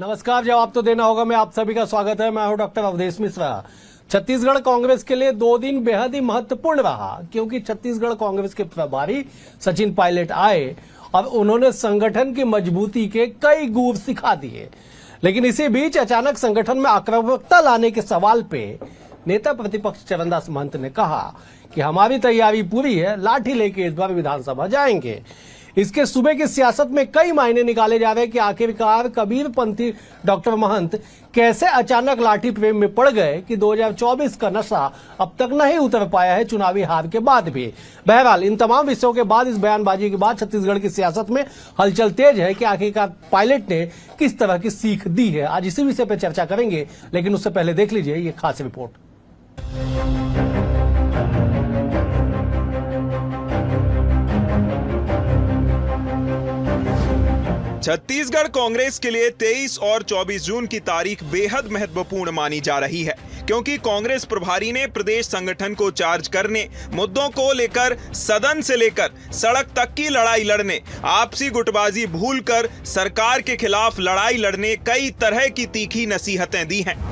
नमस्कार। जवाब तो देना होगा मैं आप सभी का स्वागत है। मैं हूं डॉक्टर अवधेश मिश्रा। छत्तीसगढ़ कांग्रेस के लिए 2 दिन बेहद ही महत्वपूर्ण रहा, क्योंकि छत्तीसगढ़ कांग्रेस के प्रभारी सचिन पायलट आए और उन्होंने संगठन की मजबूती के कई गुर सिखा दिए। लेकिन इसी बीच अचानक संगठन में आक्रामकता लाने के सवाल पे नेता प्रतिपक्ष चरणदास महंत ने कहा कि हमारी तैयारी पूरी है, लाठी लेके इस बार विधानसभा जाएंगे। इसके सूबे की सियासत में कई मायने निकाले जा रहे हैं कि आखिरकार कबीरपंथी डॉक्टर महंत कैसे अचानक लाठी प्रेम में पड़ गए कि 2024 का नशा अब तक नहीं उतर पाया है, चुनावी हार के बाद भी। बहरहाल इन तमाम विषयों के बाद, इस बयानबाजी के बाद छत्तीसगढ़ की सियासत में हलचल तेज है कि आखिरकार पायलट ने किस तरह की सीख दी है। आज इसी विषय पर चर्चा करेंगे, लेकिन उससे पहले देख लीजिए ये खास रिपोर्ट। छत्तीसगढ़ कांग्रेस के लिए 23 और 24 जून की तारीख बेहद महत्वपूर्ण मानी जा रही है, क्योंकि कांग्रेस प्रभारी ने प्रदेश संगठन को चार्ज करने, मुद्दों को लेकर सदन से लेकर सड़क तक की लड़ाई लड़ने, आपसी गुटबाजी भूलकर सरकार के खिलाफ लड़ाई लड़ने कई तरह की तीखी नसीहतें दी हैं।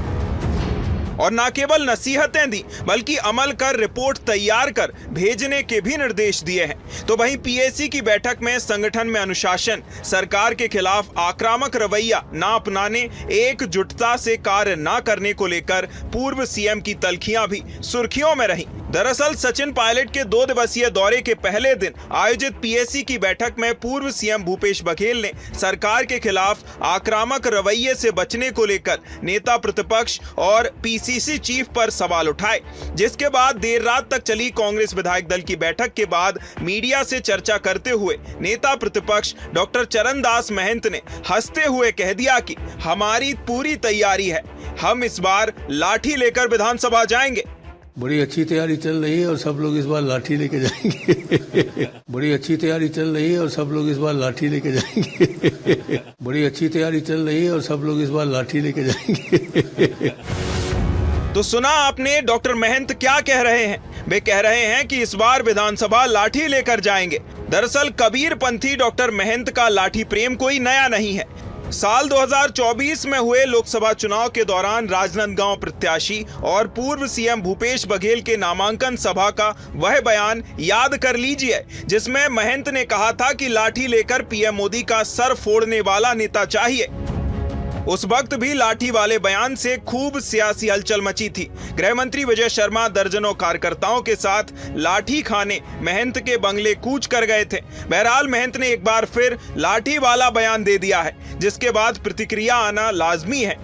और न केवल नसीहतें दी, बल्कि अमल कर रिपोर्ट तैयार कर भेजने के भी निर्देश दिए हैं। तो वहीं पीएसी की बैठक में संगठन में अनुशासन, सरकार के खिलाफ आक्रामक रवैया न अपनाने, एकजुटता से कार्य न करने को लेकर पूर्व सीएम की तल्खियां भी सुर्खियों में रहीं। दरअसल सचिन पायलट के 2 दिवसीय दौरे के पहले दिन आयोजित पीएसी की बैठक में पूर्व सीएम भूपेश बघेल ने सरकार के खिलाफ आक्रामक रवैये से बचने को लेकर नेता प्रतिपक्ष और पीसीसी चीफ पर सवाल उठाए, जिसके बाद देर रात तक चली कांग्रेस विधायक दल की बैठक के बाद मीडिया से चर्चा करते हुए नेता प्रतिपक्ष डॉक्टर चरणदास महंत ने हंसते हुए कह दिया कि हमारी पूरी तैयारी है, हम इस बार लाठी लेकर विधानसभा जाएंगे। बड़ी अच्छी तैयारी चल रही है और सब लोग इस बार लाठी लेके जाएंगे। बड़ी अच्छी तैयारी चल रही है और सब लोग इस बार लाठी लेके जाएंगे। बड़ी अच्छी तैयारी चल रही है और सब लोग इस बार लाठी लेके जाएंगे। तो सुना आपने डॉक्टर महंत क्या कह रहे हैं। वे कह रहे हैं कि इस बार विधानसभा लाठी लेकर जाएंगे। दरअसल कबीरपंथी डॉक्टर महंत का लाठी प्रेम कोई नया नहीं है। साल 2024 में हुए लोकसभा चुनाव के दौरान राजनांदगांव प्रत्याशी और पूर्व सीएम भूपेश बघेल के नामांकन सभा का वह बयान याद कर लीजिए, जिसमें महंत ने कहा था कि लाठी लेकर पीएम मोदी का सर फोड़ने वाला नेता चाहिए। उस वक्त भी लाठी वाले बयान से खूब सियासी हलचल मची थी। गृह मंत्री विजय शर्मा दर्जनों कार्यकर्ताओं के साथ लाठी खाने महंत के बंगले कूच कर गए थे। बहरहाल महंत ने एक बार फिर लाठी वाला बयान दे दिया है, जिसके बाद प्रतिक्रिया आना लाजमी है।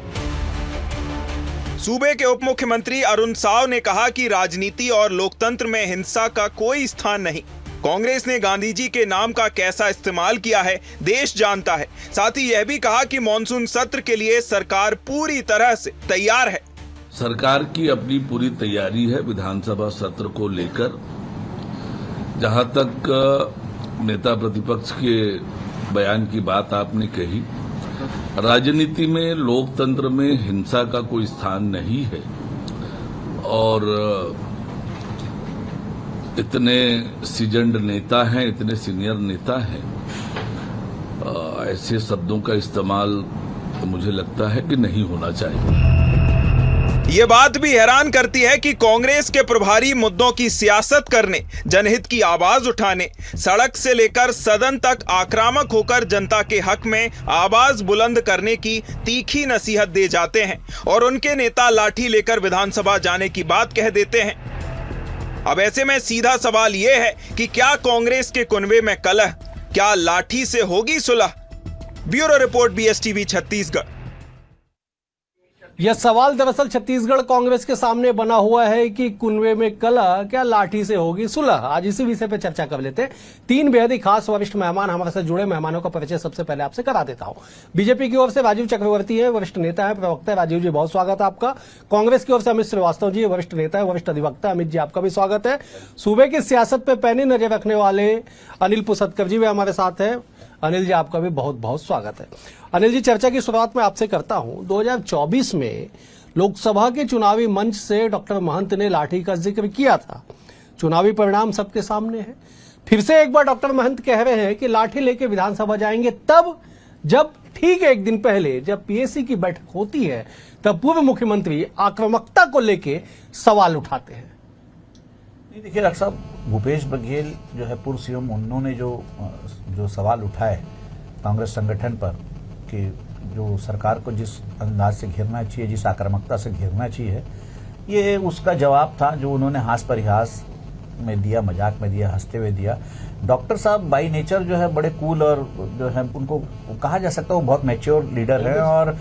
सूबे के उप मुख्यमंत्री अरुण साव ने कहा कि राजनीति और लोकतंत्र में हिंसा का कोई स्थान नहीं। कांग्रेस ने गांधी जी के नाम का कैसा इस्तेमाल किया है देश जानता है। साथ ही यह भी कहा कि मॉनसून सत्र के लिए सरकार पूरी तरह से तैयार है। सरकार की अपनी पूरी तैयारी है विधानसभा सत्र को लेकर। जहां तक नेता प्रतिपक्ष के बयान की बात आपने कही, राजनीति में, लोकतंत्र में हिंसा का कोई स्थान नहीं है और इतने सीजन्ड नेता हैं, इतने सीनियर नेता हैं, ऐसे शब्दों का इस्तेमाल मुझे लगता है कि नहीं होना चाहिए। ये बात भी हैरान करती है कि कांग्रेस के प्रभारी मुद्दों की सियासत करने, जनहित की आवाज उठाने, सड़क से लेकर सदन तक आक्रामक होकर जनता के हक में आवाज बुलंद करने की तीखी नसीहत दे जाते हैं और उनके नेता लाठी लेकर विधानसभा जाने की बात कह देते हैं। अब ऐसे में सीधा सवाल यह है कि क्या कांग्रेस के कुनबे में कलह, क्या लाठी से होगी सुलह? Bureau report BSTV Chhattisgarh. यह सवाल दरअसल छत्तीसगढ़ कांग्रेस के सामने बना हुआ है कि कुनबे में कलह, क्या लाठी से होगी सुलह। आज इसी विषय पर चर्चा कर लेते हैं। 3 बेहद ही खास वरिष्ठ मेहमान हमारे साथ जुड़े। मेहमानों का परिचय सबसे पहले आपसे करा देता हूं। बीजेपी की ओर से राजीव चक्रवर्ती है, वरिष्ठ नेता है, प्रवक्ता है। राजीव जी बहुत स्वागत है आपका। कांग्रेस की ओर से अमित श्रीवास्तव जी, वरिष्ठ नेता है, वरिष्ठ अधिवक्ता। अमित जी आपका भी स्वागत है। सूबे की सियासत पर पैनी नजर रखने वाले अनिल पुसतकर जी भी हमारे साथ है। अनिल जी आपका भी बहुत बहुत स्वागत है। अनिल जी, चर्चा की शुरुआत में आपसे करता हूं। 2024 में लोकसभा के चुनावी मंच से डॉक्टर महंत ने लाठी का जिक्र किया था। चुनावी परिणाम सबके सामने है। फिर से एक बार डॉक्टर महंत कह रहे हैं कि लाठी लेके विधानसभा जाएंगे तब जब ठीक एक दिन पहले जब पीएसी की बैठक होती है तब पूर्व मुख्यमंत्री आक्रामकता को लेकर सवाल उठाते हैं। नहीं, देखिए डॉक्टर साहब, भूपेश बघेल जो है पूर्व सीएम, उन्होंने जो सवाल उठाए कांग्रेस संगठन पर कि जो सरकार को जिस अंदाज से घेरना चाहिए, जिस आक्रामकता से घेरना चाहिए, ये उसका जवाब था जो उन्होंने हास परिहास में दिया, मजाक में दिया, हंसते हुए दिया। डॉक्टर साहब बाई नेचर जो है बड़े कूल और जो है उनको कहा जा सकता है वो बहुत मैच्योर लीडर है और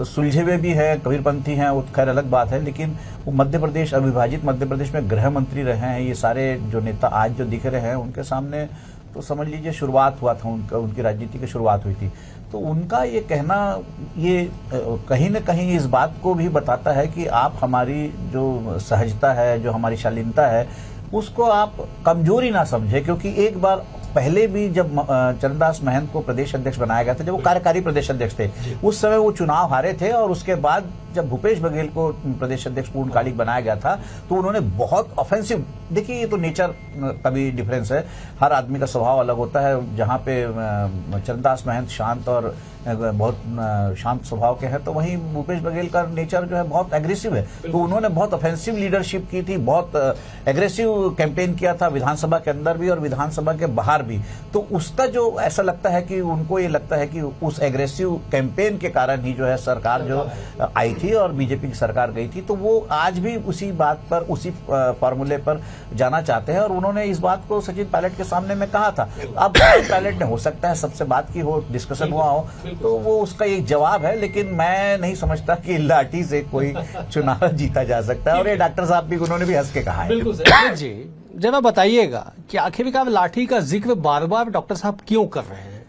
सुलझे हुए भी हैं, कबीरपंथी हैं, वो खैर अलग बात है, लेकिन वो मध्य प्रदेश, अविभाजित मध्य प्रदेश में गृह मंत्री रहे हैं। ये सारे जो नेता आज जो दिख रहे हैं उनके सामने तो समझ लीजिए शुरुआत हुआ था उनकी राजनीति की शुरुआत हुई थी। तो उनका ये कहना ये कहीं न कहीं इस बात को भी बताता है कि आप हमारी जो सहजता है, जो हमारी शालीनता है, उसको आप कमजोरी ना समझे, क्योंकि एक बार पहले भी जब चरणदास महंत को प्रदेश अध्यक्ष बनाया गया था, जब वो कार्यकारी प्रदेश अध्यक्ष थे, उस समय वो चुनाव हारे थे और उसके बाद जब भूपेश बघेल को प्रदेश अध्यक्ष पूर्णकालिक बनाया गया था तो उन्होंने बहुत ऑफेंसिव, देखिए ये तो नेचर का भी डिफरेंस है, हर आदमी का स्वभाव अलग होता है। जहाँ पे चरणदास महंत शांत और बहुत शांत स्वभाव के हैं, तो वहीं भूपेश बघेल का नेचर जो है बहुत एग्रेसिव है। तो उन्होंने बहुत ऑफेंसिव लीडरशिप की थी, बहुत एग्रेसिव कैंपेन किया था विधानसभा के अंदर भी और विधानसभा के बाहर भी। तो उसका जो ऐसा लगता है कि उनको ये लगता है कि उस एग्रेसिव कैंपेन के कारण ही जो है सरकार जो आई थी और बीजेपी की सरकार गई थी, तो वो आज भी उसी बात पर, उसी फॉर्मूले पर जाना चाहते हैं। और उन्होंने इस बात को सचिन पायलट के सामने में कहा था। अब सचिन पायलट ने हो सकता है सबसे बात की हो, डिस्कशन हुआ हो, तो वो उसका एक जवाब है, लेकिन मैं नहीं समझता कि लाठी से कोई चुनाव जीता जा सकता है। और ये डॉक्टर साहब भी, उन्होंने भी हंस के कहा है। बिल्कुल सर जी, जरा बताइएगा कि आखिरकार लाठी का जिक्र बार बार डॉक्टर साहब क्यों कर रहे हैं?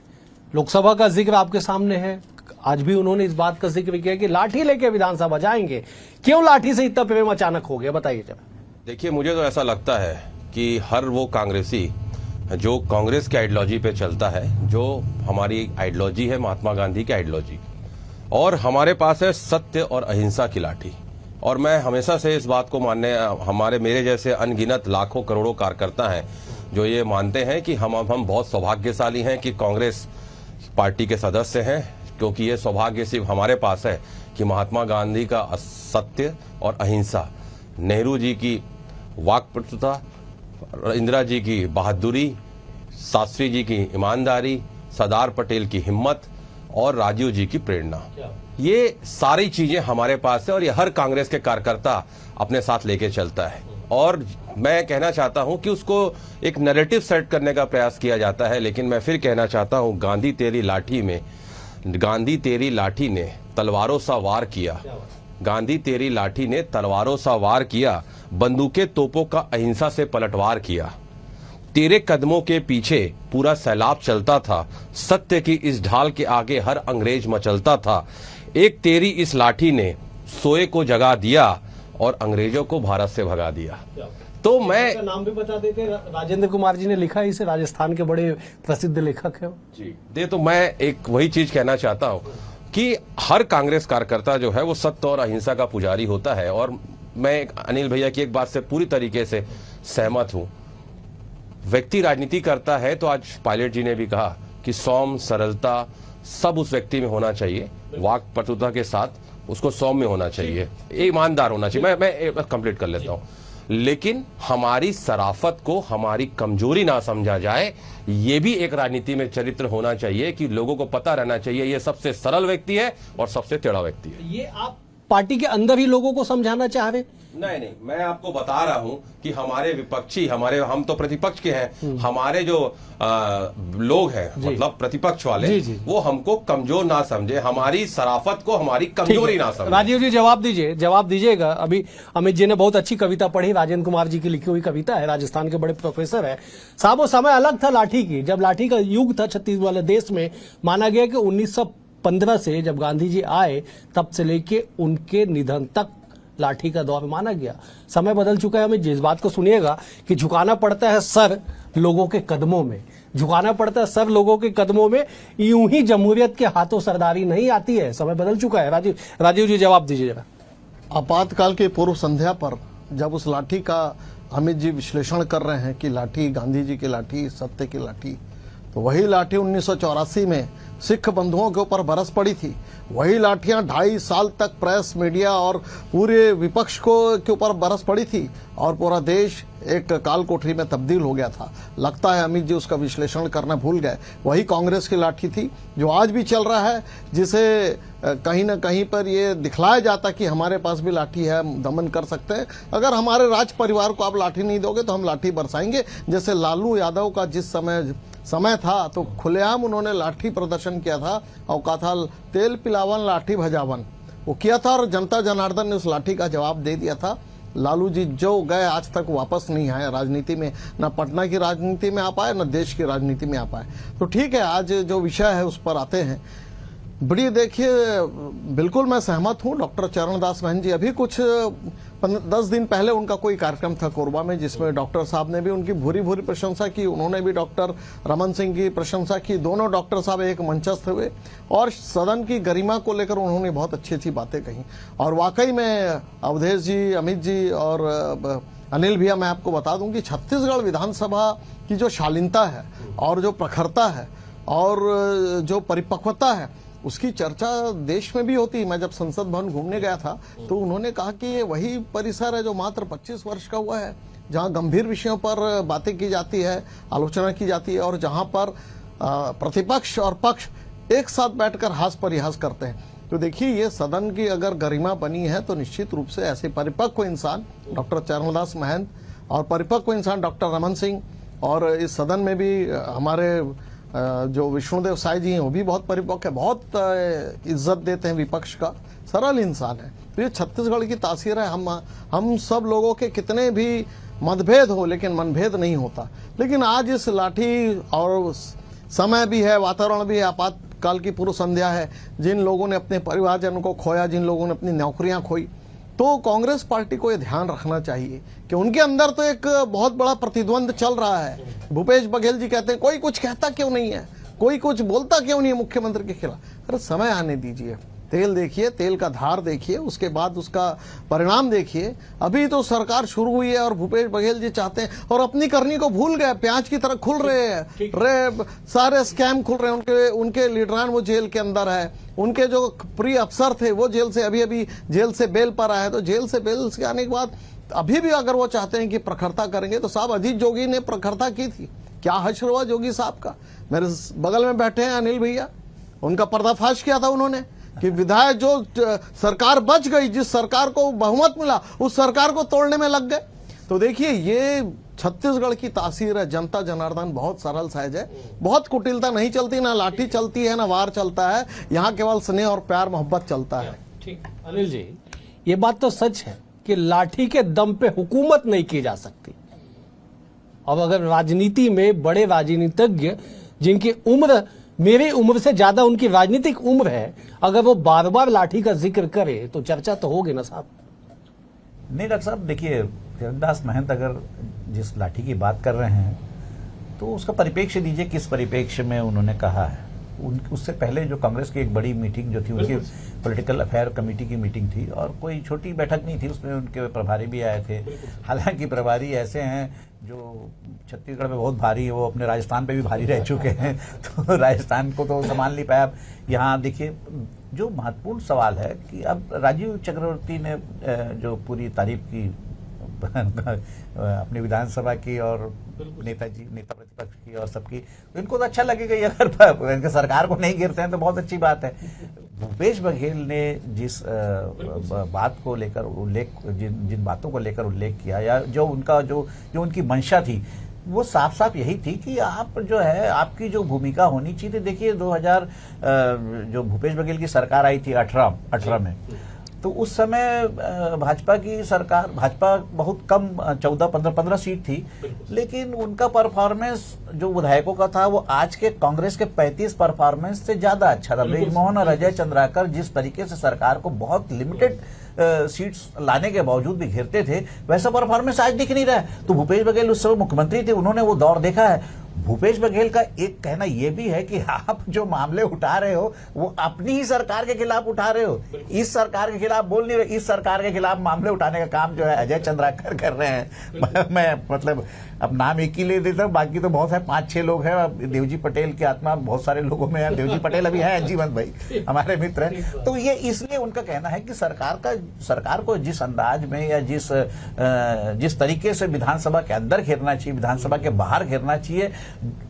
लोकसभा का जिक्र आपके सामने है, आज भी उन्होंने इस बात का जिक्र किया कि लाठी लेके विधानसभा जाएंगे। क्यों लाठी से इतना प्रेम अचानक हो गया, बताइए जरा। देखिए, मुझे तो ऐसा लगता है कि हर वो कांग्रेसी जो कांग्रेस की आइडियोलॉजी पे चलता है, जो हमारी आइडियोलॉजी है महात्मा गांधी की आइडियोलॉजी, और हमारे पास है सत्य और अहिंसा की लाठी। और मैं हमेशा से इस बात को मानने, मेरे जैसे अनगिनत लाखों करोड़ों कार्यकर्ता हैं जो ये मानते हैं कि हम बहुत सौभाग्यशाली हैं कि कांग्रेस पार्टी के सदस्य हैं, क्योंकि ये सौभाग्य सिर्फ हमारे पास है कि महात्मा गांधी का सत्य और अहिंसा, नेहरू जी की वाक्पटुता, इंदिरा जी की बहादुरी, शास्त्री जी की ईमानदारी, सरदार पटेल की हिम्मत और राजीव जी की प्रेरणा, ये सारी चीजें हमारे पास है और ये हर कांग्रेस के कार्यकर्ता अपने साथ लेके चलता है। और मैं कहना चाहता हूं कि उसको एक नैरेटिव सेट करने का प्रयास किया जाता है, लेकिन मैं फिर कहना चाहता हूं, गांधी तेरी लाठी ने तलवारों सा वार किया, गांधी तेरी लाठी ने तलवारों सा वार किया, बंदूकें तोपों का अहिंसा से पलटवार किया। तेरे कदमों के पीछे पूरा सैलाब चलता था, सत्य की इस ढाल के आगे हर अंग्रेज मचलता था। एक तेरी इस लाठी ने सोए को जगा दिया और अंग्रेजों को भारत से भगा दिया। तो मैं नाम भी बता देते, राजेंद्र कुमार जी ने लिखा है इसे, राजस्थान के बड़े प्रसिद्ध लेखक है जी। तो मैं एक वही चीज कहना चाहता हूं कि हर कांग्रेस कार्यकर्ता जो है वो सत्य और अहिंसा का पुजारी होता है। और मैं अनिल भैया की एक बात से पूरी तरीके से सहमत हूं। व्यक्ति राजनीति करता है तो आज पायलट जी ने भी कहा कि सौम्य, सरलता सब उस व्यक्ति में होना चाहिए, वाक्पटुता के साथ उसको सौम्य होना चाहिए, ईमानदार होना चाहिए। मैं कंप्लीट कर लेता हूं, लेकिन हमारी सराफत को हमारी कमजोरी ना समझा जाए, ये भी एक राजनीति में चरित्र होना चाहिए कि लोगों को पता रहना चाहिए ये सबसे सरल व्यक्ति है और सबसे टेढ़ा व्यक्ति है। ये आप पार्टी के अंदर ही लोगों को समझाना चाह रहे? नहीं, मैं आपको बता रहा हूं कि हमारे विपक्षी, हम तो प्रतिपक्ष के हैं, हमारे जो लोग हैं मतलब प्रतिपक्ष वाले, वो हमको कमजोर ना समझे, हमारी सराफत को हमारी कमजोरी ना समझे। राजीव जी जवाब दीजिएगा। अभी अमित जी ने बहुत अच्छी कविता पढ़ी, राजेंद्र कुमार जी की लिखी हुई कविता है, राजस्थान के बड़े प्रोफेसर है साहब। वो समय अलग था लाठी की, जब लाठी का युग था छत्तीसगढ़ वाले देश में। माना गया कि 1915 से जब गांधी जी आए तब से लेके उनके निधन तक लाठी का दौर माना गया। समय बदल चुका है। हमें जिस बात को सुनिएगा कि झुकाना पड़ता है सर लोगों के कदमों में, झुकाना पड़ता है सर लोगों के कदमों में, यूं ही जमहूरियत के हाथों सरदारी नहीं आती है। समय बदल चुका है। राजीव जी जवाब दीजिए जरा। आपातकाल के पूर्व संध्या पर जब उस लाठी का अमित जी विश्लेषण कर रहे हैं कि लाठी गांधी जी की लाठी, सत्य की लाठी, तो वही लाठी 1984 में सिख बंधुओं के ऊपर बरस पड़ी थी। वही लाठियां 2.5 साल तक प्रेस, मीडिया और पूरे विपक्ष के ऊपर बरस पड़ी थी और पूरा देश एक काल कोठरी में तब्दील हो गया था। लगता है अमित जी उसका विश्लेषण करना भूल गए। वही कांग्रेस की लाठी थी जो आज भी चल रहा है, जिसे कहीं ना कहीं पर ये दिखलाया जाता कि हमारे पास भी लाठी है, दमन कर सकते हैं। अगर हमारे राज परिवार को आप लाठी नहीं दोगे तो हम लाठी बरसाएंगे। जैसे लालू यादव का जिस समय था तो खुलेआम उन्होंने लाठी प्रदर्शन किया था और कहा था तेल पिलावन लाठी भजावन, वो किया था और जनता जनार्दन ने उस लाठी का जवाब दे दिया था। लालू जी जो गए आज तक वापस नहीं आए राजनीति में, न पटना की राजनीति में आ पाए न देश की राजनीति में आ पाए। तो ठीक है, आज जो विषय है उस पर आते हैं। बड़ी देखिए, बिल्कुल मैं सहमत हूं डॉक्टर चरणदास महंत जी। अभी कुछ 10 दिन पहले उनका कोई कार्यक्रम था कोरबा में, जिसमें डॉक्टर साहब ने भी उनकी भूरी भूरी प्रशंसा की, उन्होंने भी डॉक्टर रमन सिंह की प्रशंसा की। दोनों डॉक्टर साहब एक मंचस्थ हुए और सदन की गरिमा को लेकर उन्होंने बहुत अच्छी अच्छी बातें कही। और वाकई में अवधेश जी, अमित जी और अनिल भैया, मैं आपको बता दूं कि छत्तीसगढ़ विधानसभा की जो शालीनता है और जो प्रखरता है और जो परिपक्वता है, उसकी चर्चा देश में भी होती है। मैं जब संसद भवन घूमने गया था तो उन्होंने कहा कि ये वही परिसर है जो मात्र 25 वर्ष का हुआ है, जहां गंभीर विषयों पर बातें की जाती है, आलोचना की जाती है और जहां पर प्रतिपक्ष और पक्ष एक साथ बैठकर हास परिहास करते हैं। तो देखिए, ये सदन की अगर गरिमा बनी है तो निश्चित रूप से ऐसे परिपक्व इंसान डॉक्टर चरणदास महंत और परिपक्व इंसान डॉक्टर रमन सिंह, और इस सदन में भी हमारे जो विष्णुदेव साय जी हैं वो भी बहुत परिपक्व है, बहुत इज्जत देते हैं विपक्ष का, सरल इंसान है। तो ये छत्तीसगढ़ की तासीर है। हम सब लोगों के कितने भी मतभेद हो लेकिन मनभेद नहीं होता। लेकिन आज इस लाठी और समय भी है, वातावरण भी है, आपातकाल की पूर्व संध्या है, जिन लोगों ने अपने परिवारजनों को खोया, जिन लोगों ने अपनी नौकरियां खोई, तो कांग्रेस पार्टी को यह ध्यान रखना चाहिए कि उनके अंदर तो एक बहुत बड़ा प्रतिद्वंद चल रहा है। भूपेश बघेल जी कहते हैं कोई कुछ कहता क्यों नहीं है, कोई कुछ बोलता क्यों नहीं है मुख्यमंत्री के खिलाफ। अरे समय आने दीजिए, तेल देखिए, तेल का धार देखिए, उसके बाद उसका परिणाम देखिए। अभी तो सरकार शुरू हुई है और भूपेश बघेल जी चाहते हैं और अपनी करनी को भूल गए, प्याज की तरह खुल रहे हैं, सारे स्कैम खुल रहे हैं। उनके लीडरान वो जेल के अंदर है, उनके जो प्रिय अफसर थे वो जेल से अभी जेल से बेल पर आए। तो जेल से बेल से आने के बाद अभी भी अगर वो चाहते हैं कि प्रखरता करेंगे तो साहब अजीत जोगी ने प्रखरता की थी, क्या हश्र हुआ जोगी साहब का। मेरे बगल में बैठे हैं अनिल भैया, उनका पर्दाफाश किया था उन्होंने कि विधायक जो सरकार बच गई, जिस सरकार को बहुमत मिला उस सरकार को तोड़ने में लग गए। तो देखिए, ये छत्तीसगढ़ की तासीर है। जनता जनार्दन बहुत सरल सहज है, बहुत कुटिलता नहीं चलती, ना लाठी चलती है ना वार चलता है, यहाँ केवल स्नेह और प्यार मोहब्बत चलता है। ठीक अनिल जी, ये बात तो सच है कि लाठी के दम पे हुकूमत नहीं की जा सकती। अब अगर राजनीति में बड़े राजनीतिज्ञ जिनकी उम्र मेरी उम्र से ज्यादा उनकी राजनीतिक उम्र है, अगर वो बार बार लाठी का जिक्र करे तो चर्चा तो होगी ना साहब। नहीं डॉक्टर साहब, देखिए चरणदास महंत अगर जिस लाठी की बात कर रहे हैं तो उसका परिप्रेक्ष्य दीजिए, किस परिप्रेक्ष्य में उन्होंने कहा है। उससे पहले जो कांग्रेस की एक बड़ी मीटिंग जो थी, उनकी पॉलिटिकल अफेयर कमेटी की मीटिंग थी और कोई छोटी बैठक नहीं थी, उसमें उनके प्रभारी भी आए थे। हालांकि प्रभारी ऐसे हैं जो छत्तीसगढ़ में बहुत भारी है, वो अपने राजस्थान पे भी भारी रह चुके हैं, तो राजस्थान को तो संभाल नहीं पाया। यहाँ देखिए, जो महत्वपूर्ण सवाल है कि अब राजीव चक्रवर्ती ने जो पूरी तारीफ की अपनी विधानसभा की और नेता प्रतिपक्ष की और सबकी, इनको तो अच्छा लगेगा अगर इनके सरकार को नहीं गिरते हैं तो बहुत अच्छी बात है। भूपेश बघेल ने जिस बात को लेकर जिन बातों को लेकर उल्लेख किया, या जो उनकी मंशा थी, वो साफ साफ यही थी कि आप जो है, आपकी जो भूमिका होनी चाहिए। देखिए 2000 जो भूपेश बघेल की सरकार आई थी 18 में, तो उस समय भाजपा की सरकार, भाजपा बहुत कम 14-15 सीट थी, लेकिन उनका परफॉर्मेंस जो विधायकों का था वो आज के कांग्रेस के 35 परफॉर्मेंस से ज्यादा अच्छा था। ब्रिजमोहन और अजय चंद्राकर जिस तरीके से सरकार को बहुत लिमिटेड सीट्स लाने के बावजूद भी घेरते थे, वैसा परफॉर्मेंस आज दिख नहीं रहा है। तो भूपेश बघेल उस समय मुख्यमंत्री थे, उन्होंने वो दौर देखा है भूपेश बघेल का एक कहना यह भी है कि आप जो मामले उठा रहे हो वो अपनी ही सरकार के खिलाफ उठा रहे हो, इस सरकार के खिलाफ बोल नहीं रहे। इस सरकार के खिलाफ मामले उठाने का काम जो है अजय चंद्राकर कर रहे हैं। मैं मतलब अब नाम एक ही ले देता हूँ, बाकी तो बहुत सारे 5-6 लोग हैं। देवजी पटेल की आत्मा बहुत सारे लोगों में है। देवजी पटेल अभी है, जीवंत भाई हमारे मित्र हैं। तो ये इसलिए उनका कहना है कि सरकार को जिस अंदाज में या जिस तरीके से विधानसभा के अंदर घेरना चाहिए, विधानसभा के बाहर घेरना चाहिए,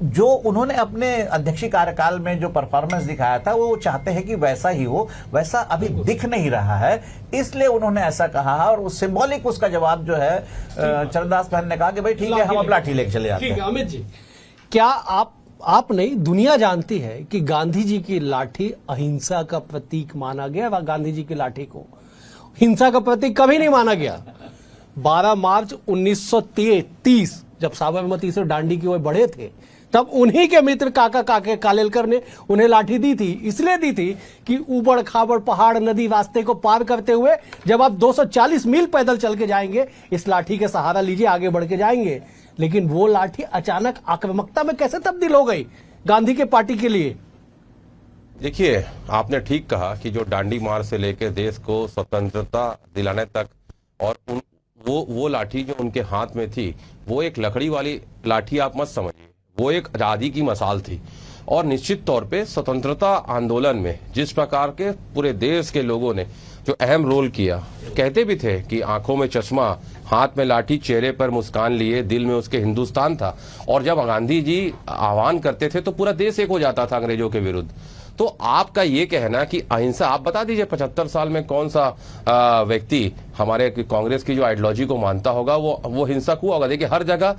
जो उन्होंने अपने अध्यक्षीय कार्यकाल में जो परफॉर्मेंस दिखाया था वो चाहते हैं कि वैसा ही हो। वैसा अभी दिख नहीं रहा है, इसलिए उन्होंने ऐसा कहा। और सिंबॉलिक उसका जवाब जो है चरणदास महंत ने कहा कि भाई ठीक है, हम अब लाठी लेके चले जाते हैं। अमित जी, क्या आप नहीं, दुनिया जानती है कि गांधी जी की लाठी अहिंसा का प्रतीक माना गया। व गांधी जी की लाठी को हिंसा का प्रतीक कभी नहीं माना गया। 12 मार्च 1930 जब साबरमती से डांडी की ओर बढ़े थे, तब उन्हीं के मित्र काका कालेलकर ने उन्हें लाठी दी थी। इसलिए दी थी कि ऊबड़ खाबड़ पहाड़ नदी रास्ते को पार करते हुए जब आप 240 मील पैदल चल के जाएंगे, इस लाठी के सहारा लीजिए, आगे बढ़ के जाएंगे। लेकिन वो लाठी अचानक आक्रामकता में कैसे तब्दील हो गई गांधी के पार्टी के लिए? देखिए, आपने ठीक कहा कि जो डांडी मार्च से लेकर देश को स्वतंत्रता दिलाने तक, और वो लाठी जो उनके हाथ में थी वो एक लकड़ी वाली लाठी आप मत समझिए, वो एक आजादी की मसाल थी। और निश्चित तौर पे स्वतंत्रता आंदोलन में जिस प्रकार के पूरे देश के लोगों ने जो अहम रोल किया, कहते भी थे कि आंखों में चश्मा, हाथ में लाठी, चेहरे पर मुस्कान लिए, दिल में उसके हिंदुस्तान था। और जब गांधी जी आह्वान करते थे तो पूरा देश एक हो जाता था अंग्रेजों के विरुद्ध। तो आपका ये कहना कि अहिंसा, आप बता दीजिए 75 साल में कौन सा व्यक्ति हमारे कांग्रेस की जो आइडियोलॉजी को मानता होगा वो हिंसक हुआ होगा। देखिए, हर जगह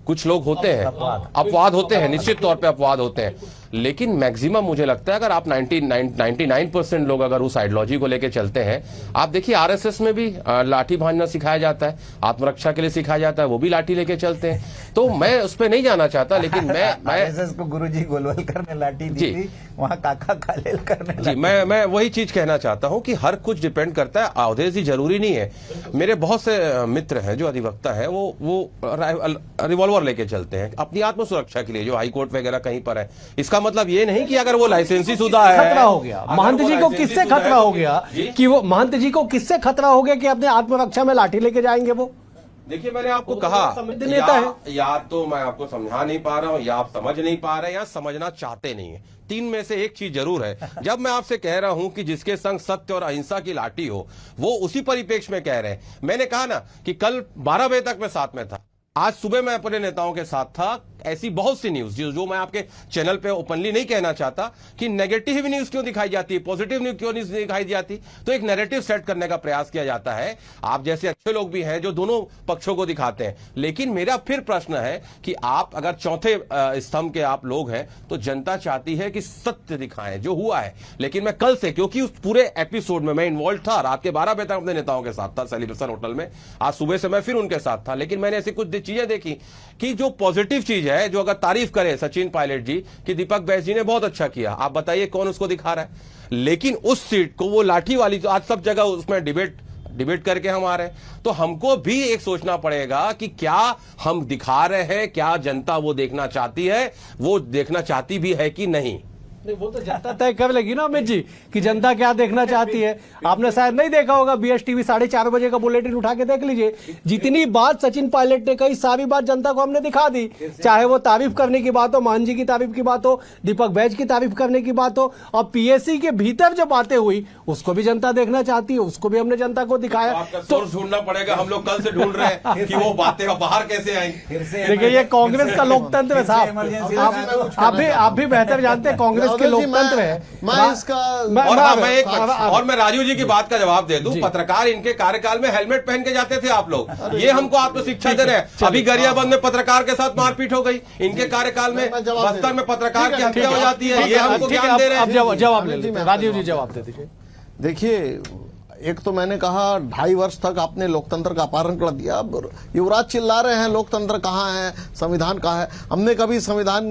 कुछ लोग होते हैं, अपवाद होते हैं, निश्चित तौर पे अपवाद होते हैं, लेकिन मैक्सिमम मुझे लगता है अगर आप 99% लोग अगर उस आइडियोलॉजी को लेके चलते हैं, आप देखिए आरएसएस में भी लाठी भांजना सिखाया जाता है, आत्मरक्षा के लिए सिखाया जाता है, वो भी लाठी लेके चलते हैं। तो मैं उस पर नहीं जाना चाहता, लेकिन मैं आरएसएस को गुरुजी गोलवलकर ने लाठी दी थी, वहां काका कालेलकर ने जी, मैं वही चीज कहना चाहता हूं कि हर कुछ डिपेंड करता है। अवधेश जरूरी नहीं है। मेरे बहुत से मित्र हैं जो अधिवक्ता हैं, वो रिवॉल्वर लेके चलते हैं अपनी आत्म सुरक्षा के लिए, जो हाई कोर्ट वगैरह कहीं पर है। इसका मतलब ये नहीं कि अगर वो लाइसेंसी शुदा है, खतरा हो गया। महंत जी को किससे खतरा हो गया कि वो महंत जी को किससे खतरा हो गया कि अपने आत्मरक्षा में लाठी लेके जाएंगे वो? देखिए, मैंने आपको कहा या तो मैं आपको समझा नहीं पा रहा हूं, या आप समझ नहीं पा रहे हैं, या समझना चाहते नहीं है। 3 में से एक चीज जरूर है। जब मैं आपसे कह रहा हूं कि जिसके संग सत्य और अहिंसा की लाठी हो, वो उसी परिप्रेक्ष्य में कह रहे हैं। मैंने कहा ना कि कल 12 बजे तक मैं साथ में था, आज सुबह मैं अपने नेताओं के साथ था। ऐसी बहुत सी न्यूज जो मैं आपके चैनल पे ओपनली नहीं कहना चाहता कि नेगेटिव न्यूज क्यों दिखाई जाती है, पॉजिटिव न्यूज क्यों नहीं दिखाई जाती। तो एक नैरेटिव सेट करने का प्रयास किया जाता है। आप जैसे अच्छे लोग भी हैं जो दोनों पक्षों को दिखाते हैं, लेकिन मेरा फिर प्रश्न है कि आप अगर चौथे स्तंभ के आप लोग हैं तो जनता चाहती है कि सत्य दिखाएं जो हुआ है। लेकिन मैं कल से, क्योंकि उस पूरे एपिसोड में मैं इन्वॉल्व था, रात के 12 बजे तक अपने नेताओं के साथ था सेलिब्रेशन होटल में, आज सुबह से मैं फिर उनके साथ था, लेकिन मैंने ऐसी कुछ चीजें देखी कि जो पॉजिटिव चीज है, जो अगर तारीफ करे सचिन पायलट जी कि दीपक बैस जी ने बहुत अच्छा किया, आप बताइए कौन उसको दिखा रहा है। लेकिन उस सीट को वो लाठी वाली, तो आज सब जगह उसमें डिबेट करके हम आ रहे हैं। तो हमको भी एक सोचना पड़ेगा कि क्या हम दिखा रहे हैं, क्या जनता वो देखना चाहती है, वो देखना चाहती भी है कि नहीं। वो तो जनता तय कर लेगी ना अमित जी कि जनता क्या देखना चाहती है। आपने शायद नहीं देखा होगा, BSTV 4:30 बजे का बुलेटिन उठा के देख लीजिए। जितनी बात सचिन पायलट ने कही, सारी बात जनता को हमने दिखा दी। चाहे वो तारीफ करने की बात हो, मान जी की तारीफ की बात हो, दीपक बैज की तारीफ करने की बात हो, और PSC के भीतर जो बातें हुई उसको भी जनता देखना चाहती है, उसको भी हमने जनता को दिखाया। तो ढूंढना पड़ेगा, हम लोग कल से ढूंढ रहे हैं कि वो बातें बाहर कैसे आएंगी। देखिए, ये कांग्रेस का लोकतंत्र है साहब, आप भी बेहतर जानते हैं कांग्रेस के लोकतंत्र है। मैं इसका और मैं राजू जी की बात का जवाब दे दूं, पत्रकार इनके कार्यकाल में हेलमेट पहन के जाते थे आप लोग, ये हमको आत्म शिक्षा दे रहे हैं। अभी गरियाबंद में पत्रकार के साथ मारपीट हो गई, इनके कार्यकाल में बस्तर में पत्रकार की हत्या हो जाती है, ये हमको ज्ञान दे रहे हैं। जवाब ले लीजिए, राजीव जी जवाब दे दीजिए। देखिए, एक तो मैंने कहा 2.5 वर्ष तक आपने लोकतंत्र का अपहरण कर दिया। युवराज चिल्ला रहे हैं लोकतंत्र कहाँ है, संविधान कहाँ है। हमने कभी संविधान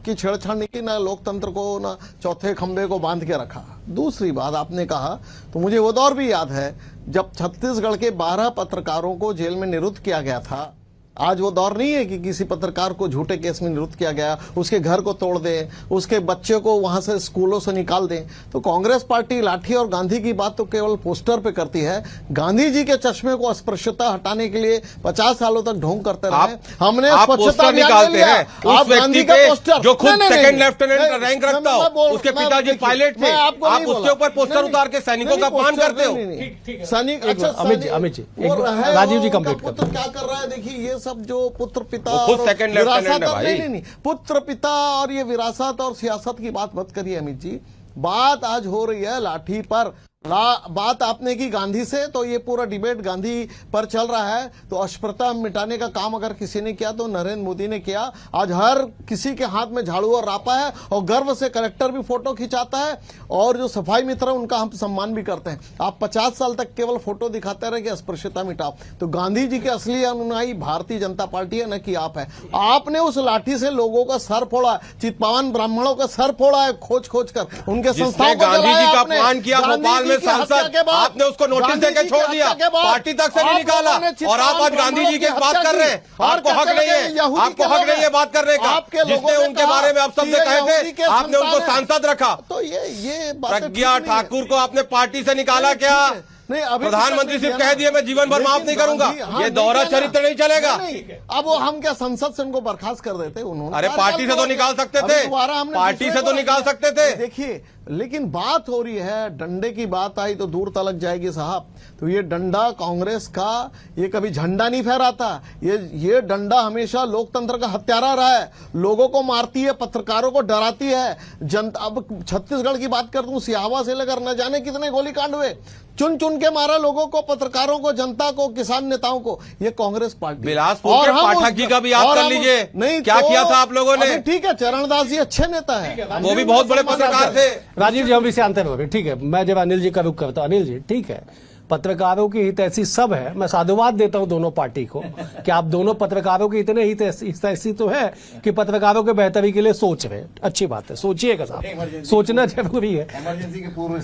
की छेड़छाड़ नहीं की, ना लोकतंत्र को, ना चौथे खंबे को बांध के रखा। दूसरी बात आपने कहा तो मुझे वो दौर भी याद है जब छत्तीसगढ़ के 12 पत्रकारों को जेल में निरुद्ध किया गया था, आज वो दौर नहीं है कि किसी पत्रकार को झूठे केस में निरुद्ध किया गया, उसके घर को तोड़ दें, उसके बच्चे को वहां से स्कूलों से निकाल दें। तो कांग्रेस पार्टी लाठी और गांधी की बात तो केवल पोस्टर पे करती है। गांधी जी के चश्मे को अस्पृश्यता हटाने के लिए 50 सालों तक ढोंग करते रहे। हमने आप स्वच्छता पोस्टर अभियान निकालते ले लिया। हैं उस आप व्यक्ति गांधी का के पोस्टर जो खुद नहीं, सेकंड नहीं, लेफ्टिनेंट नहीं, रैंक रखता मैं हो, बोल- उसके मैं पिताजी देखिए, पायलट थे, मैं आपको आप नहीं उसके बोला। ऊपर पोस्टर नहीं, उतार के सैनिकों का नहीं, अपमान पोस्टर करते हो। नहीं, सैनिक एक अच्छा मिनट, अमित जी, वो एक रहे राजीव जी उनका कंप्लीट कर पुत्र क्या कर रहा है। देखिए ये सब जो पुत्र पिता वो खुद और सेकंड लेफ्टिनेंट विरासत है और- भाई। नहीं, पुत्र पिता और ये विरासत और सियासत की बात मत करिए अमित जी। बात आज हो रही है लाठी पर। बात आपने की गांधी से, तो ये पूरा डिबेट गांधी पर चल रहा है। तो अस्पृश्यता मिटाने का काम अगर किसी ने किया तो नरेंद्र मोदी ने किया। आज हर किसी के हाथ में झाड़ू और रापा है और गर्व से कलेक्टर भी फोटो खिंचाता है और जो सफाई मित्र है उनका हम सम्मान भी करते हैं। आप 50 साल तक केवल फोटो दिखाते रहे कि अस्पृश्यता मिटाओ। तो गांधी जी के असली अनुयायी भारतीय जनता पार्टी है, न कि आप है। आपने उस लाठी से लोगों का सर फोड़ा, चितपावन ब्राह्मणों का सर फोड़ा है खोज खोज कर। उनके संस्थाओं को गांधी जलाया जी का आपने। अपमान किया गांधी भोपाल जी में की हत्या सांसद, के बाद- आपने उसको नोटिस गांधी देकर जी छोड़ की दिया, हत्या के बाद पार्टी तक से नहीं आप निकाला। लोगों ने और आप आज चितपावन गांधी जी की ब्राह्मणों बात कर रहे हैं। और आपको हक कहते नहीं हैं है, यहूदी आपको के हक लोग नहीं है बात करने का। आपके लोगों जिसने ने उनके कहा बारे में आप शब्द कि ये कहे यहूदी के थे, आपने उनको संतान है। सांसद रखा। तो ये बातें प्रज्ञा ठीक नहीं है। ठाकुर को आपने पार्टी से निकाला नहीं, क्या? ठीक है। नहीं, अभी प्रधानमंत्री तक सिर्फ नहीं कह दिए मैं जीवन भर माफ लेकिन नहीं करूंगा। गांधी- हाँ, ये नहीं दोहरा किया ना। चरित्र नहीं चलेगा। नहीं, अब वो हम क्या संसद से उनको बर्खास्त कर देते उन्होंने। अरे पार्टी से तो निकाल सकते अभी थे, दोबारा हमने पार्टी दूसरे से तो को निकाल रख सकते दिया। थे। देखिए लेकिन बात हो रही है, डंडे की बात आई तो दूर तलक जाएगी साहब। तो ये डंडा कांग्रेस का ये कभी झंडा नहीं फहराता। ये डंडा हमेशा लोकतंत्र का हत्यारा रहा है। लोगों को मारती है, पत्रकारों को डराती है जनता। अब छत्तीसगढ़ की बात कर दूं, सियावा से लेकर न जाने कितने गोलीकांड हुए, चुन चुन के मारा लोगों को, पत्रकारों को, जनता को, किसान नेताओं को। ये कांग्रेस पार्टी। बिलासपुर के पाठक जी का भी याद कर लीजिए, नहीं क्या तो- किया था आप लोगों ने। अभी ठीक है, चरणदास जी अच्छे नेता है, वो भी बहुत बड़े पत्रकार थे। राजीव जी हम इसे अंतर हो गए, ठीक है। मैं जब अनिल जी का रुख करता हूं, अनिल जी ठीक है, पत्रकारों की हित ऐसी सब है। मैं साधुवाद देता हूं दोनों पार्टी को कि आप दोनों पत्रकारों की इतने हित ऐसी तो है कि पत्रकारों के बेहतरी के लिए सोच रहे। अच्छी बात है, सोचिएगा साहब, सोचना जरूरी है।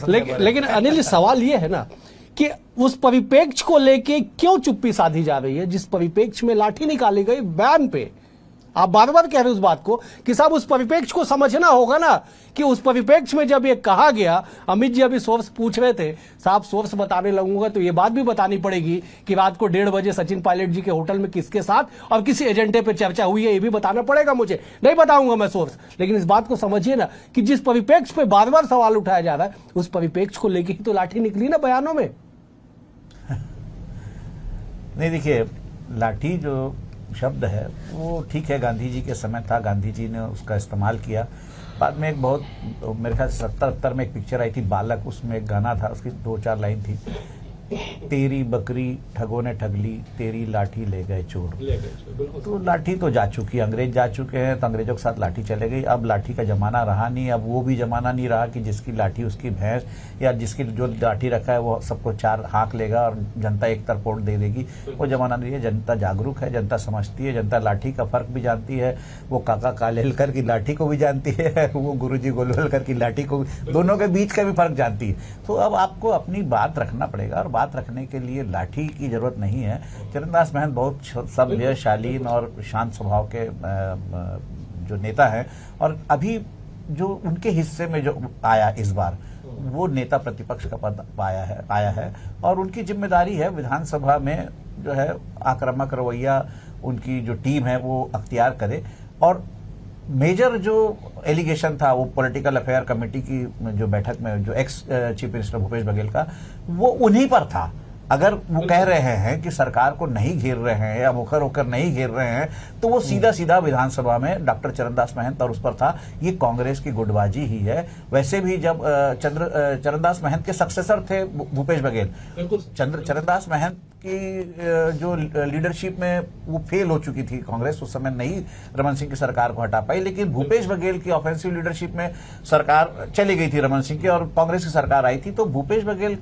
लेकिन अनिल जी सवाल ये है ना कि उस परिपेक्ष को लेके क्यों चुप्पी साधी जा रही है जिस परिपेक्ष में लाठी निकाली गई बयान पे। आप बार बार कह रहे हैं उस बात को कि साहब उस परिपेक्ष को समझना होगा ना कि उस परिपेक्ष में जब ये कहा गया। अमित जी अभी सोर्स पूछ रहे थे, साहब सोर्स बताने लगूंगा तो ये बात भी बतानी पड़ेगी कि रात को 1:30 बजे सचिन पायलट जी के होटल में किसके साथ और किसी एजेंडे पे चर्चा हुई है, ये भी बताना पड़ेगा मुझे। नहीं बताऊंगा मैं सोर्स, लेकिन इस बात को समझिए ना कि जिस परिपेक्ष पे बार बार सवाल उठाया जा रहा है उस परिपेक्ष को लेकर ही तो लाठी निकली ना बयानों में। नहीं देखिए, लाठी जो शब्द है वो ठीक है, गांधी जी के समय था, गांधी जी ने उसका इस्तेमाल किया। बाद में एक बहुत, मेरे ख्याल से 70-70 में एक पिक्चर आई थी बालक, उसमें एक गाना था, उसकी 2-4 लाइन थी, तेरी बकरी ठगों ने ठग ली, तेरी लाठी ले गए चोर। तो लाठी तो जा चुकी, अंग्रेज जा चुके हैं, तो अंग्रेजों के साथ लाठी चले गई। अब लाठी का जमाना रहा नहीं। अब वो भी जमाना नहीं रहा कि जिसकी लाठी उसकी भैंस, या जिसकी जो लाठी रखा है वो सबको 4 हाँक लेगा और जनता एक तरफ वोट दे देगी। वो जमाना नहीं है। जनता जागरूक है, जनता समझती है, जनता लाठी का फर्क भी जानती है। वो काका कालेलकर की लाठी को भी जानती है, वो गुरुजी गोलवलकर की लाठी को, दोनों के बीच का भी फर्क जानती है। तो अब आपको अपनी बात रखना पड़ेगा और बात रखने के लिए लाठी की जरूरत नहीं है। चरणदास महंत बहुत सभ्य, शालीन और शांत स्वभाव के जो नेता हैं, और अभी जो उनके हिस्से में जो आया इस बार, वो नेता प्रतिपक्ष का पद आया है और उनकी जिम्मेदारी है विधानसभा में जो है आक्रामक रवैया उनकी जो टीम है वो अख्तियार करे। और मेजर जो एलिगेशन था वो पॉलिटिकल अफेयर कमेटी की जो बैठक में जो ex chief minister Bhupesh Baghel का, वो उन्हीं पर था। अगर वो कह रहे हैं कि सरकार को नहीं घेर रहे हैं या मुखर होकर नहीं घेर रहे हैं, तो वो सीधा सीधा विधानसभा में डॉक्टर चरणदास महंत और उस पर था। ये कांग्रेस की गुटबाजी ही है। वैसे भी जब चरणदास महंत के सक्सेसर थे भूपेश बघेल, चरणदास महंत की जो लीडरशिप में वो फेल हो चुकी थी कांग्रेस, उस समय नहीं रमन सिंह की सरकार को हटा पाई। लेकिन भूपेश बघेल की ऑफेंसिव लीडरशिप में सरकार चली गई थी रमन सिंह की और कांग्रेस की सरकार आई थी। तो भूपेश बघेल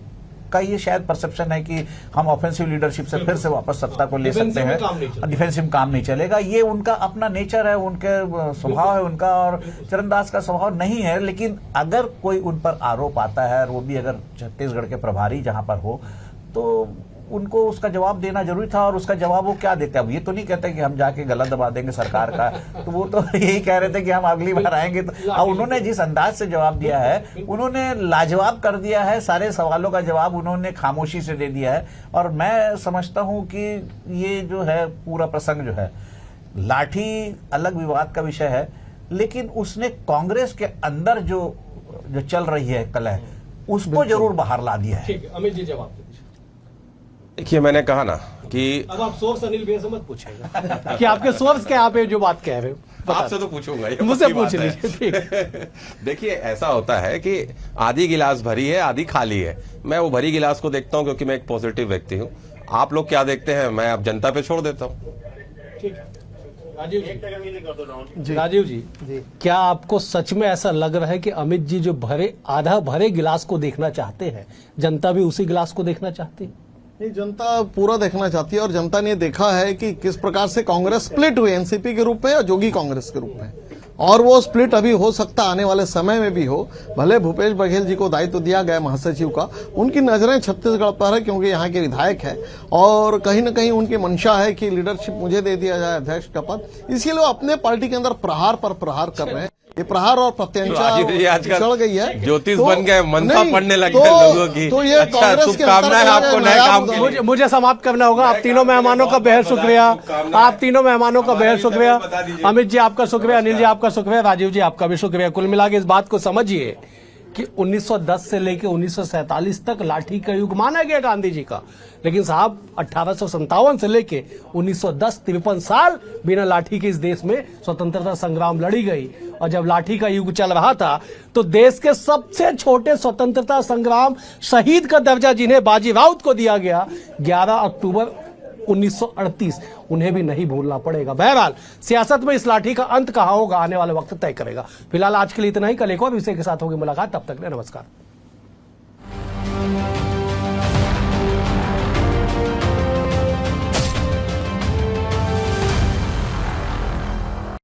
का ये शायद परसेप्शन है कि हम ऑफेंसिव लीडरशिप से फिर से वापस सत्ता को ले सकते हैं, डिफेंसिव काम नहीं चलेगा। ये उनका अपना नेचर है, उनके स्वभाव है उनका, और चरणदास का स्वभाव नहीं है। लेकिन अगर कोई उन पर आरोप आता है और वो भी अगर छत्तीसगढ़ के प्रभारी जहां पर हो, तो उनको उसका जवाब देना जरूरी था, और उसका जवाब वो क्या देते। अब ये तो नहीं कहते कि हम जाके गला दबा देंगे सरकार का, तो वो तो यही कह रहे थे कि हम अगली बार आएंगे। तो अब उन्होंने जिस अंदाज से जवाब दिया है, उन्होंने लाजवाब कर दिया है। सारे सवालों का जवाब उन्होंने खामोशी से दे दिया है। और मैं समझता हूं कि ये जो है पूरा प्रसंग जो है, लाठी अलग विवाद का विषय है, लेकिन उसने कांग्रेस के अंदर जो चल रही है कलह, उसको जरूर बाहर ला दिया है। ठीक है, अमित जी जवाब दे दीजिए। देखिए, मैंने कहा ना कि अब आप सोर्स अनिल भैया से मत पूछेगा कि आपके सोर्स क्या, आप ये जो बात कह रहे हो आपसे तो पूछूंगा, ये मुझसे पक्की बात पूछ है। लीजिए। ठीक। देखिए, ऐसा होता है कि आधी गिलास भरी है, आधी खाली है। मैं वो भरी गिलास को देखता हूं क्योंकि मैं एक पॉजिटिव व्यक्ति हूं। आप लोग क्या देखते हैं, मैं अब जनता पे छोड़ देता हूं। ठीक है, राजीव जी, क्या आपको सच में ऐसा लग रहा है कि अमित जी जो आधा भरे गिलास को देखना चाहते हैं, जनता भी उसी गिलास को देखना चाहती है? नहीं, जनता पूरा देखना चाहती है, और जनता ने देखा है कि किस प्रकार से कांग्रेस स्प्लिट हुई, एनसीपी के रूप में या जोगी कांग्रेस के रूप में। और वो स्प्लिट अभी हो सकता आने वाले समय में भी हो। भले भूपेश बघेल जी को दायित्व दिया गया महासचिव का, उनकी नजरें छत्तीसगढ़ पर है क्योंकि यहाँ के विधायक है, और कहीं न कहीं उनकी मंशा है कि लीडरशिप मुझे दे दिया जाए अध्यक्ष का पद। इसीलिए वो अपने पार्टी के अंदर प्रहार पर प्रहार कर रहे हैं। ये प्रहार और प्रत्यंचा चढ़ गई है, ज्योतिष तो बन गए, मनसा नहीं, पढ़ने लग गए लोगों की। तो ये अच्छा, कांग्रेस के शुभकामनाएं अंतर आपको नए काम के लिए। मुझे समाप्त करना होगा। आप तीनों मेहमानों का बेहद शुक्रिया, आप तीनों मेहमानों का बेहद शुक्रिया। अमित जी आपका शुक्रिया, अनिल जी आपका शुक्रिया, राजीव जी आपका भी शुक्रिया। कुल मिला के इस बात को समझिए कि 1910 से लेकर 1947 तक लाठी का युग माना गया गांधी जी का, लेकिन साहब 1857 से लेके 1910 53 साल बिना लाठी के इस देश में स्वतंत्रता संग्राम लड़ी गई। और जब लाठी का युग चल रहा था तो देश के सबसे छोटे स्वतंत्रता संग्राम शहीद का दर्जा जिन्हें बाजी राउत को दिया गया 11 अक्टूबर 1938, उन्हें भी नहीं भूलना पड़ेगा। बहरहाल सियासत में इस लाठी का अंत कहां होगा, आने वाला वक्त तय करेगा। फिलहाल आज के लिए इतना ही। कल एक और विषय के साथ होगी मुलाकात, तब तक नमस्कार।